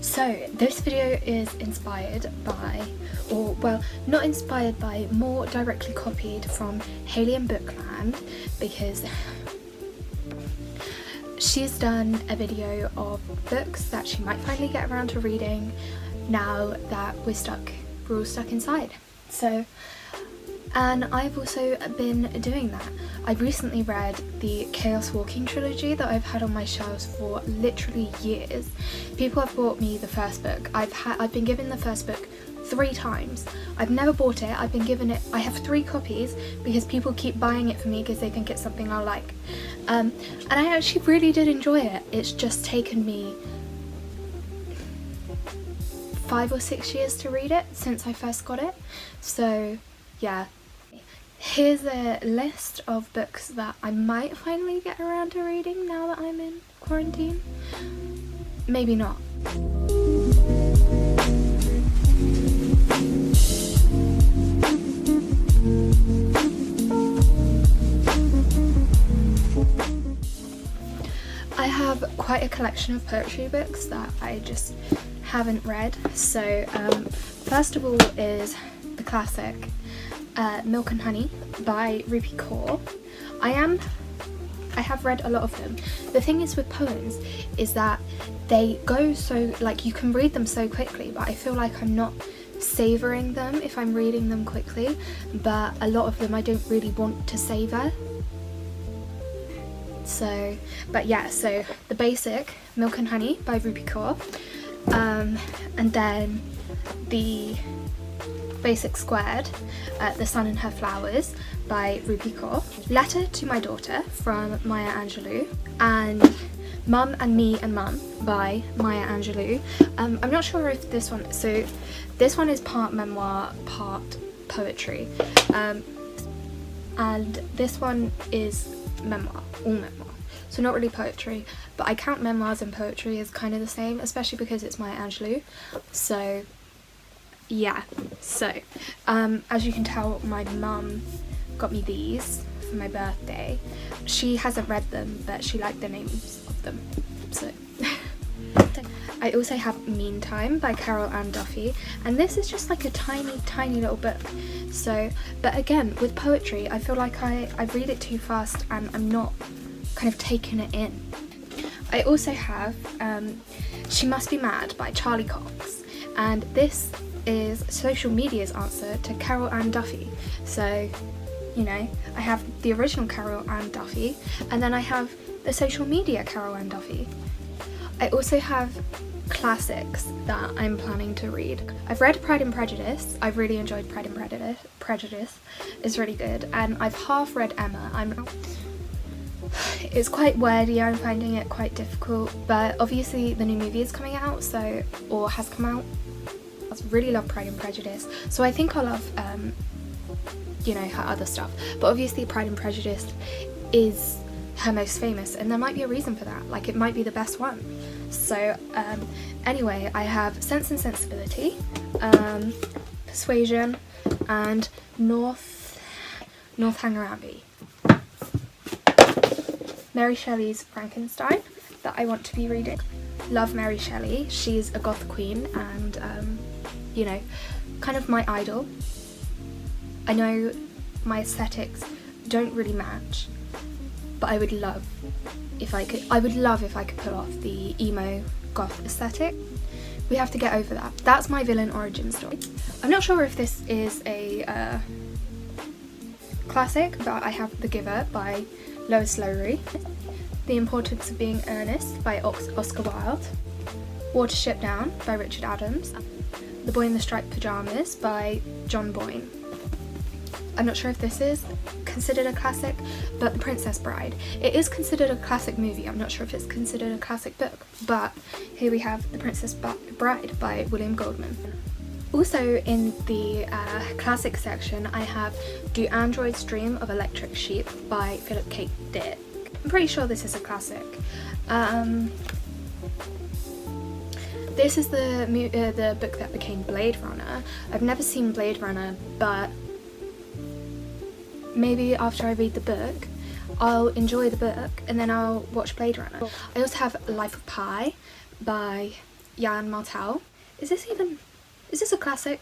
So this video is inspired by, or well, not inspired by, more directly copied from Hayley in Bookland, because she's done a video of books that she might finally get around to reading now that we're all stuck inside. So, and I've also been doing that. I recently read the Chaos Walking trilogy that I've had on my shelves for literally years. People have bought me the first book. I've been given the first book 3 times. I've never bought it. I've been given it. I have 3 copies because people keep buying it for me because they think it's something I'll like. And I actually really did enjoy it. It's just taken me 5 or 6 years to read it since I first got it. So yeah. Here's a list of books that I might finally get around to reading now that I'm in quarantine. Maybe not. I have quite a collection of poetry books that I just haven't read. So first of all is the classic Milk and Honey by Rupi Kaur. I have read a lot of them. The thing is with poems is that they go so, like, you can read them so quickly, but I feel like I'm not savouring them if I'm reading them quickly, but a lot of them I don't really want to savour. So, but yeah, so the basic Milk and Honey by Rupi Kaur, and then the basic squared, The Sun and Her Flowers by Rupi Kaur, Letter to My Daughter from Maya Angelou, and Mum and Me and Mum by Maya Angelou. I'm not sure if this one, so this one is part memoir, part poetry, and this one is memoir, all memoir. So not really poetry, but I count memoirs and poetry as kind of the same, especially because it's Maya Angelou. So yeah, so as you can tell, my mum got me these for my birthday. She hasn't read them, but she liked the names of them, so I also have Meantime by Carol Ann Duffy, and this is just like a tiny little book. So, but again, with poetry, I feel like I read it too fast and I'm not kind of taking it in. I also have She Must Be Mad by Charlie Cox, and this is social media's answer to Carol Ann Duffy. So, you know, I have the original Carol Ann Duffy, and then I have the social media Carol Ann Duffy. I also have classics that I'm planning to read. I've read Pride and Prejudice. I've really enjoyed Pride and Prejudice. It's really good, and I've half read Emma. It's quite wordy, I'm finding it quite difficult, but obviously the new movie is coming out, so, or has come out. I really love Pride and Prejudice, so I think I'll love, you know, her other stuff. But obviously Pride and Prejudice is her most famous, and there might be a reason for that, like it might be the best one. So anyway, I have Sense and Sensibility, Persuasion, and Northanger Abbey. Mary Shelley's Frankenstein that I want to be reading. Love Mary Shelley. She's a goth queen and you know, kind of my idol. I know my aesthetics don't really match, but I would love if I could pull off the emo goth aesthetic. We have to get over that. That's my villain origin story. I'm not sure if this is a classic, but I have The Giver by Lois Lowry, The Importance of Being Earnest by Oscar Wilde, Watership Down by Richard Adams, The Boy in the Striped Pyjamas by John Boyne. I'm not sure if this is considered a classic, but The Princess Bride. It is considered a classic movie. I'm not sure if it's considered a classic book, but here we have The Princess Bride by William Goldman. Also in the classic section, I have Do Androids Dream of Electric Sheep by Philip K. Dick. I'm pretty sure this is a classic. This is the book that became Blade Runner. I've never seen Blade Runner, but maybe after I read the book, I'll enjoy the book and then I'll watch Blade Runner. I also have Life of Pi by Jan Martel. Is this a classic?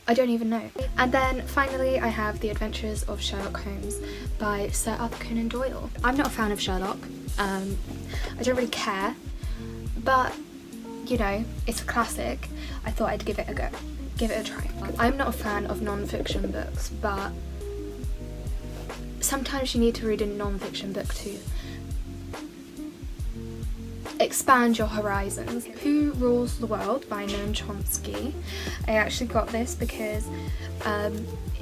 I don't even know. And then finally I have The Adventures of Sherlock Holmes by Sir Arthur Conan Doyle. I'm not a fan of Sherlock. I don't really care, but you know, it's a classic. I thought I'd give it a go, give it a try. I'm not a fan of non-fiction books, but sometimes you need to read a non-fiction book to expand your horizons. Who Rules the World by Noam Chomsky. I actually got this because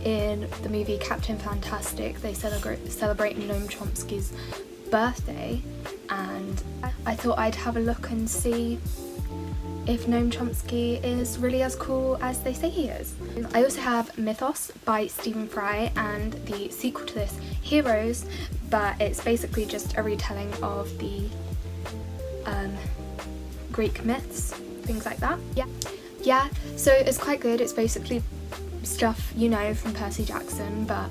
in the movie Captain Fantastic they celebrate Noam Chomsky's birthday, and I thought I'd have a look and see if Noam Chomsky is really as cool as they say he is. I also have Mythos by Stephen Fry and the sequel to this, Heroes, but it's basically just a retelling of the Greek myths, things like that. Yeah, so it's quite good. It's basically stuff you know from Percy Jackson, but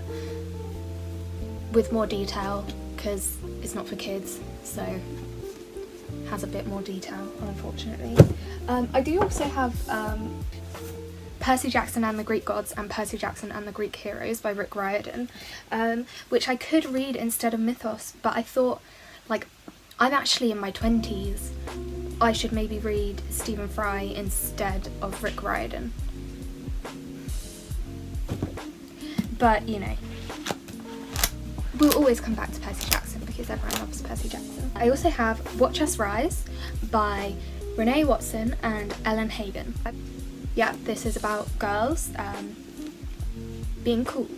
with more detail, because it's not for kids, so it has a bit more detail, unfortunately. I do also have Percy Jackson and the Greek Gods and Percy Jackson and the Greek Heroes by Rick Riordan, which I could read instead of Mythos, but I thought, like, I'm actually in my 20s, I should maybe read Stephen Fry instead of Rick Riordan. But, you know, we'll always come back to Percy Jackson because everyone loves Percy Jackson. I also have Watch Us Rise by Renee Watson and Ellen Hagen. Yeah, this is about girls being cool.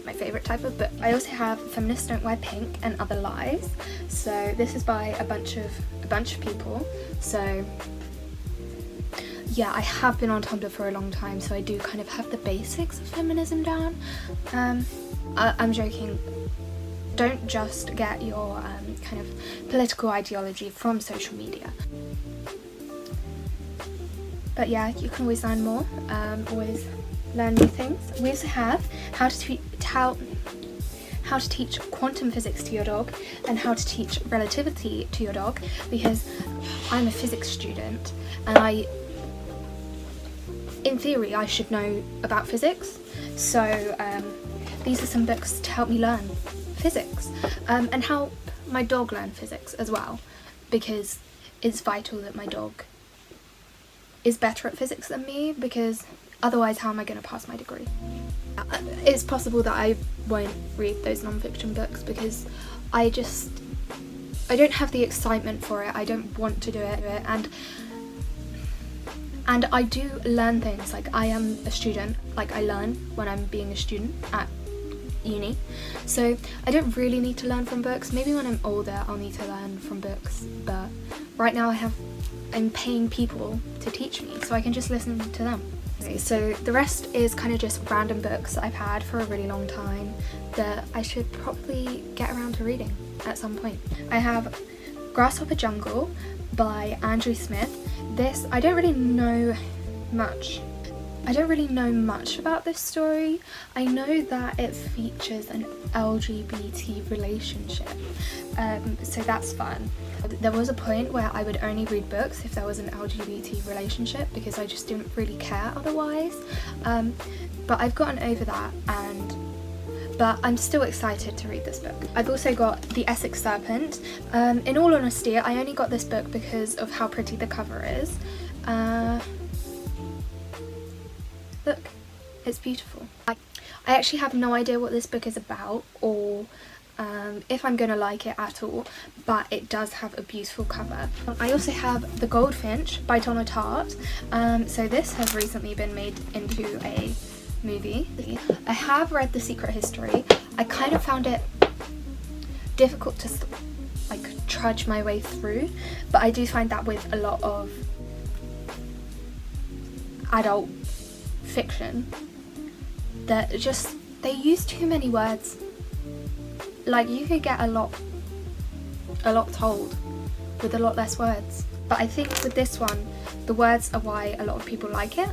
My favourite type of book. I also have Feminists Don't Wear Pink and Other Lies. So this is by a bunch of people. So yeah, I have been on Tumblr for a long time, so I do kind of have the basics of feminism down. I'm joking. Don't just get your kind of political ideology from social media. But yeah, you can always learn more, always learn new things. We also have how to teach quantum physics to your dog and how to teach relativity to your dog, because I'm a physics student and in theory I should know about physics, so these are some books to help me learn physics and help my dog learn physics as well, because it's vital that my dog is better at physics than me, because otherwise how am I going to pass my degree? It's possible that I won't read those non-fiction books because I don't have the excitement for it. I don't want to do it, and I do learn things. Like, I am a student, like I learn when I'm being a student at uni, so I don't really need to learn from books. Maybe when I'm older I'll need to learn from books, but right now I'm paying people to teach me, so I can just listen to them. Okay, so the rest is kind of just random books that I've had for a really long time that I should probably get around to reading at some point. I have Grasshopper Jungle by Andrew Smith. This, I don't really know much about this story. I know that it features an LGBT relationship, so that's fun. There was a point where I would only read books if there was an LGBT relationship because I just didn't really care otherwise, but I've gotten over that, but I'm still excited to read this book. I've also got The Essex Serpent. In all honesty, I only got this book because of how pretty the cover is. Look, it's beautiful. I actually have no idea what this book is about or if I'm gonna like it at all, but it does have a beautiful cover. I also have The Goldfinch by Donna Tartt. So this has recently been made into a movie. I have read The Secret History. I kind of found it difficult to like trudge my way through, but I do find that with a lot of adult fiction that they use too many words. Like, you could get a lot told with a lot less words. But I think with this one, the words are why a lot of people like it.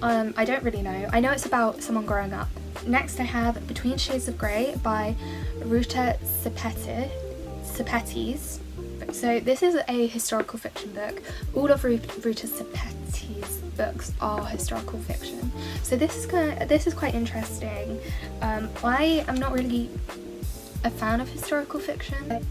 I don't really know. I know it's about someone growing up. Next I have Between Shades of Grey by Ruta Sepetys. So this is a historical fiction book. All of Ruta Sepetys books are historical fiction. So this is quite interesting. I am not really a fan of historical fiction.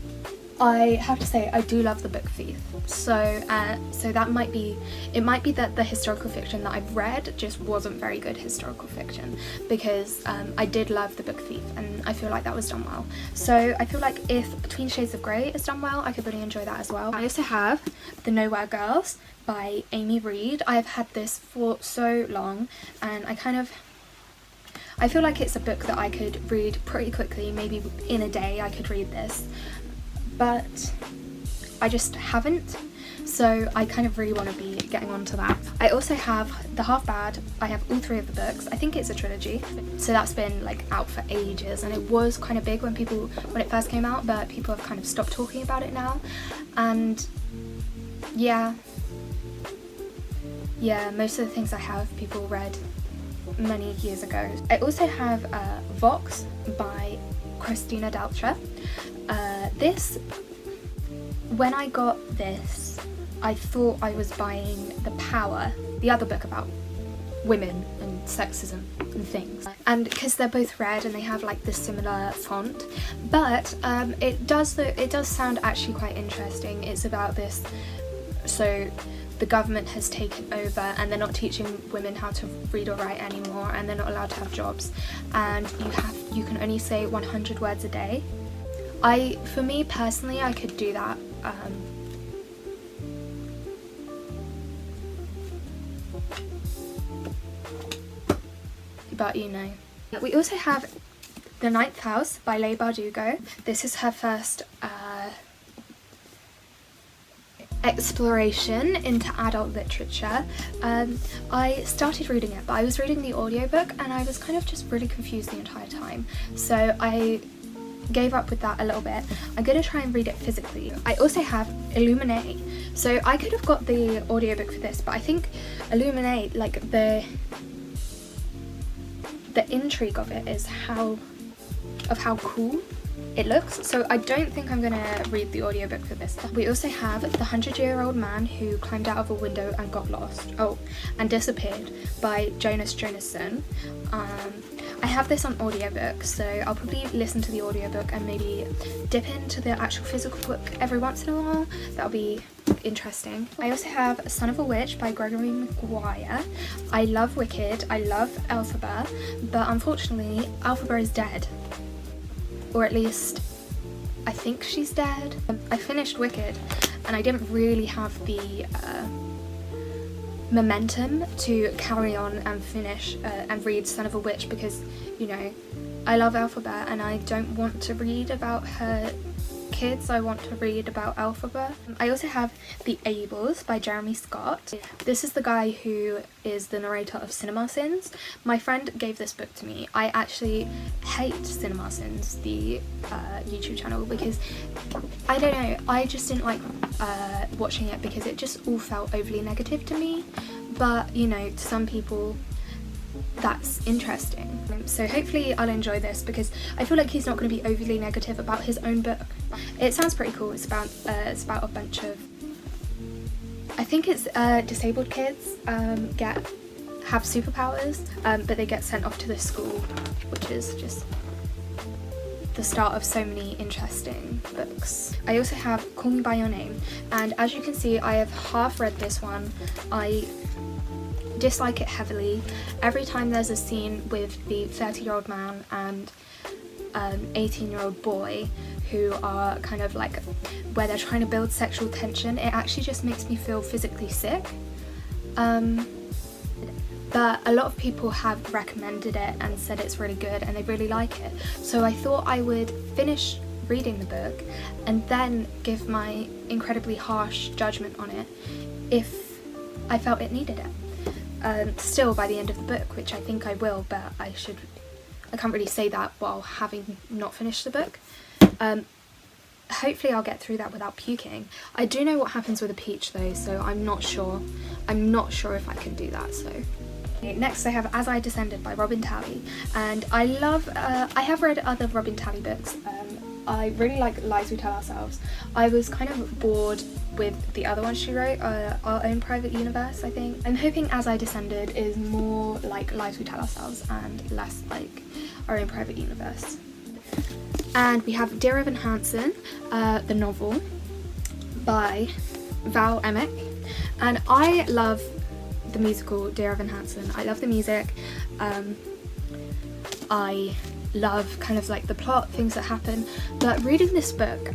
I have to say I do love the book Thief. So that might be that the historical fiction that I've read just wasn't very good historical fiction, because I did love the book Thief and I feel like that was done well. So I feel like if Between Shades of Grey is done well, I could really enjoy that as well. I also have The Nowhere Girls by Amy Reed. I've had this for so long and I feel like it's a book that I could read pretty quickly. Maybe in a day I could read this, but I just haven't, so I kind of really want to be getting on to that. I also have The Half Bad. I have all 3 of the books. I think it's a trilogy, so that's been like out for ages, and it was kind of big when it first came out, but people have kind of stopped talking about it now. And yeah, most of the things I have people read many years ago. I also have Vox by Christina Dalcher. When I got this, I thought I was buying The Power, the other book about women and sexism and things, and because they're both red and they have like this similar font, but it does sound actually quite interesting. It's about this, so the government has taken over and they're not teaching women how to read or write anymore, and they're not allowed to have jobs, and you can only say 100 words a day. For me personally, I could do that. But you know. We also have The Ninth House by Leigh Bardugo. This is her first exploration into adult literature. I started reading it, but I was reading the audiobook and I was kind of just really confused the entire time. So I gave up with that a little bit. I'm going to try and read it physically. I also have Illuminae. So I could have got the audiobook for this, but I think Illuminae, like the intrigue of it is how cool it looks. So I don't think I'm gonna read the audiobook for this. We also have The 100-Year-Old Man Who Climbed Out of a Window and Got Lost. And Disappeared by Jonas Jonasson. I have this on audiobook, so I'll probably listen to the audiobook and maybe dip into the actual physical book every once in a while. That'll be interesting. I also have Son of a Witch by Gregory Maguire. I love Wicked, I love Elphaba, but unfortunately Elphaba is dead. Or at least I think she's dead. I finished Wicked and I didn't really have the momentum to carry on and finish and read Son of a Witch, because, you know, I love Elphaba and I don't want to read about her kids, I want to read about Elphaba. I also have The Ables by Jeremy Scott. This is the guy who is the narrator of Cinema Sins. My friend gave this book to me. I actually hate Cinema Sins, the YouTube channel, because I don't know, I just didn't like watching it because it just all felt overly negative to me, but you know, to some people that's interesting. So hopefully I'll enjoy this, because I feel like he's not going to be overly negative about his own book. It sounds pretty cool. It's about a bunch of, I think it's disabled kids have superpowers, but they get sent off to this school, which is just the start of so many interesting books. I also have Call Me By Your Name, and as you can see I have half read this one. I dislike it heavily. Every time there's a scene with the 30-year-old man and 18-year-old boy who are kind of like where they're trying to build sexual tension, it actually just makes me feel physically sick. But a lot of people have recommended it and said it's really good and they really like it, so I thought I would finish reading the book and then give my incredibly harsh judgment on it if I felt it needed it. Still by the end of the book, which I think I will, but I can't really say that while having not finished the book. Hopefully I'll get through that without puking. I do know what happens with a peach though, so I'm not sure if I can do that. So next I have As I Descended by Robin Talley, and I have read other Robin Talley books. I really like Lies We Tell Ourselves. I was kind of bored with the other one she wrote, Our Own Private Universe, I think. I'm hoping As I Descended is more like Lies We Tell Ourselves and less like Our Own Private Universe. And we have Dear Evan Hansen, the novel by Val Emick. And I love the musical Dear Evan Hansen. I love the music. I love kind of like the plot, things that happen, but reading this book,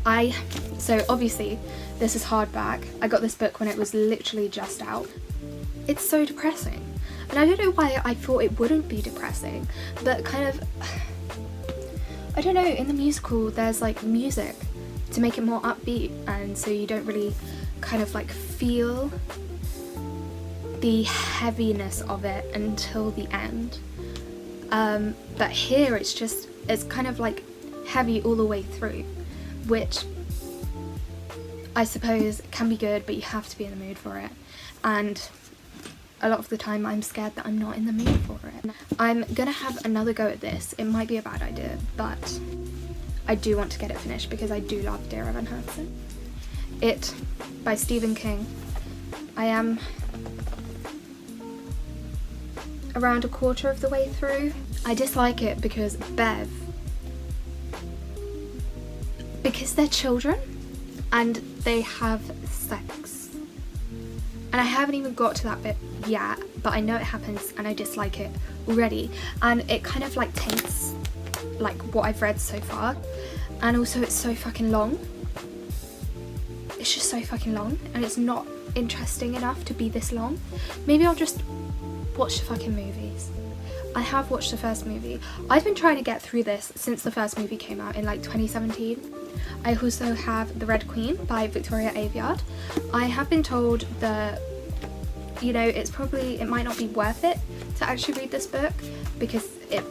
so obviously this is hardback. I got this book when it was literally just out. It's so depressing, and I don't know why I thought it wouldn't be depressing, but kind of, I don't know, in the musical there's like music to make it more upbeat, and so you don't really kind of like feel the heaviness of it until the end. But here it's kind of like heavy all the way through, which I suppose can be good, but you have to be in the mood for it. And a lot of the time I'm scared that I'm not in the mood for it. I'm gonna have another go at this. It might be a bad idea, but I do want to get it finished because I do love Dear Evan Hansen. It by Stephen King. I am around a quarter of the way through. I dislike it because because they're children and they have sex. And I haven't even got to that bit yet, but I know it happens and I dislike it already. And it kind of like taints like what I've read so far. And also it's so fucking long. It's just so fucking long and it's not interesting enough to be this long. Maybe I'll just watch the fucking movies. I have watched the first movie. I've been trying to get through this since the first movie came out in like 2017. I also have The Red Queen by Victoria Aveyard. I have been told that, you know, it might not be worth it to actually read this book because it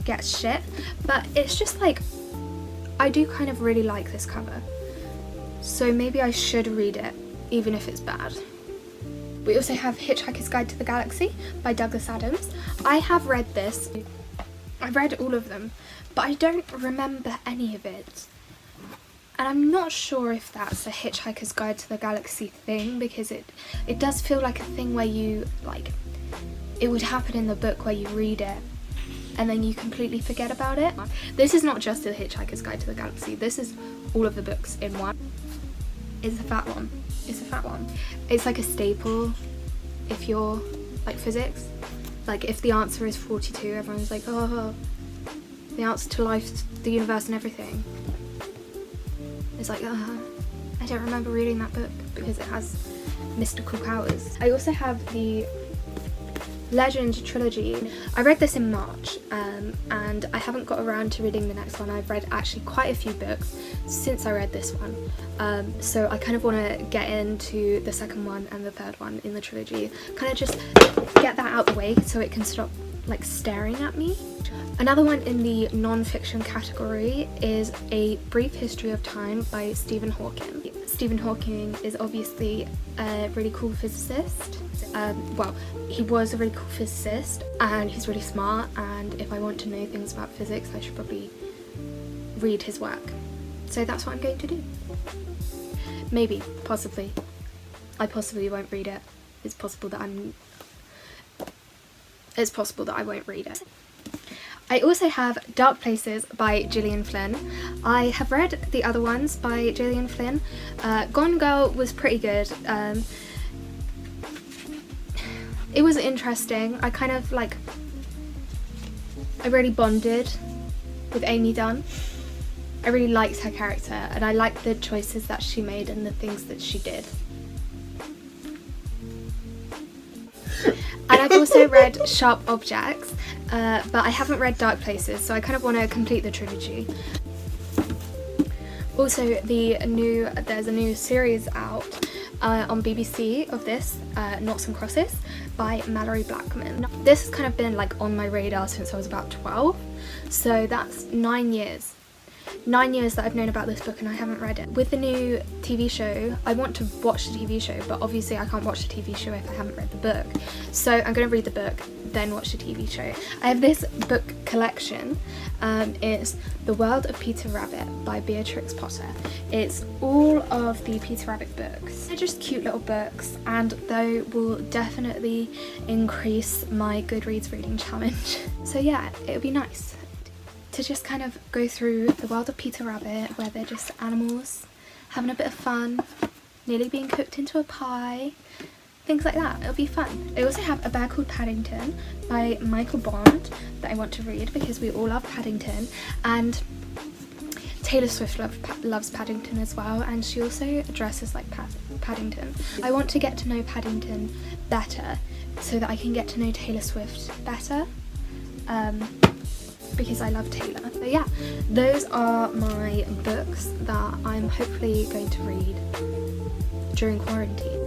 gets shit, but it's just like, I do kind of really like this cover. So maybe I should read it, even if it's bad. We also have Hitchhiker's Guide to the Galaxy by Douglas Adams. I have read this. I've read all of them, but I don't remember any of it. And I'm not sure if that's a Hitchhiker's Guide to the Galaxy thing, because it does feel like a thing where you, like, it would happen in the book where you read it and then you completely forget about it. This is not just a Hitchhiker's Guide to the Galaxy. This is all of the books in one. It's a fat one. It's a fat one. It's like a staple if you're like physics. Like if the answer is 42, everyone's like, oh, the answer to life, the universe and everything. It's like, I don't remember reading that book because it has mystical powers. I also have the Legend trilogy. I read this in March and I haven't got around to reading the next one. I've read actually quite a few books since I read this one, so I kind of want to get into the second one and the third one in the trilogy, kind of just get that out the way so it can stop like staring at me. Another one in the non-fiction category is A Brief History of Time by Stephen Hawking. Stephen Hawking is obviously a really cool physicist. Well, he was a really cool physicist and he's really smart, and if I want to know things about physics I should probably read his work. So that's what I'm going to do. Maybe, possibly. I possibly won't read it. It's possible that I won't read it. I also have Dark Places by Gillian Flynn. I have read the other ones by Gillian Flynn. Gone Girl was pretty good. It was interesting. I kind of like, I really bonded with Amy Dunn. I really liked her character and I liked the choices that she made and the things that she did. And I've also read Sharp Objects, but I haven't read Dark Places, so I kind of want to complete the trilogy. Also, there's a new series out on BBC of this, Noughts and Crosses, by Mallory Blackman. This has kind of been like on my radar since I was about 12, so that's 9 years. 9 years that I've known about this book and I haven't read it. With the new TV show, I want to watch the TV show, but obviously I can't watch the TV show if I haven't read the book. So I'm going to read the book, then watch the TV show. I have this book collection. It's The World of Peter Rabbit by Beatrix Potter. It's all of the Peter Rabbit books. They're just cute little books, and they will definitely increase my Goodreads reading challenge. So yeah, it would be nice to just kind of go through the world of Peter Rabbit, where they're just animals having a bit of fun, nearly being cooked into a pie, things like that. It'll be fun. I also have A Bear Called Paddington by Michael Bond that I want to read because we all love Paddington, and Taylor Swift loves Paddington as well, and she also dresses like Paddington. I want to get to know Paddington better so that I can get to know Taylor Swift better, because I love Taylor. So yeah, those are my books that I'm hopefully going to read during quarantine.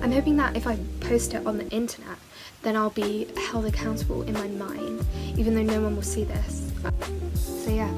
I'm hoping that if I post it on the internet, then I'll be held accountable in my mind, even though no one will see this. So yeah.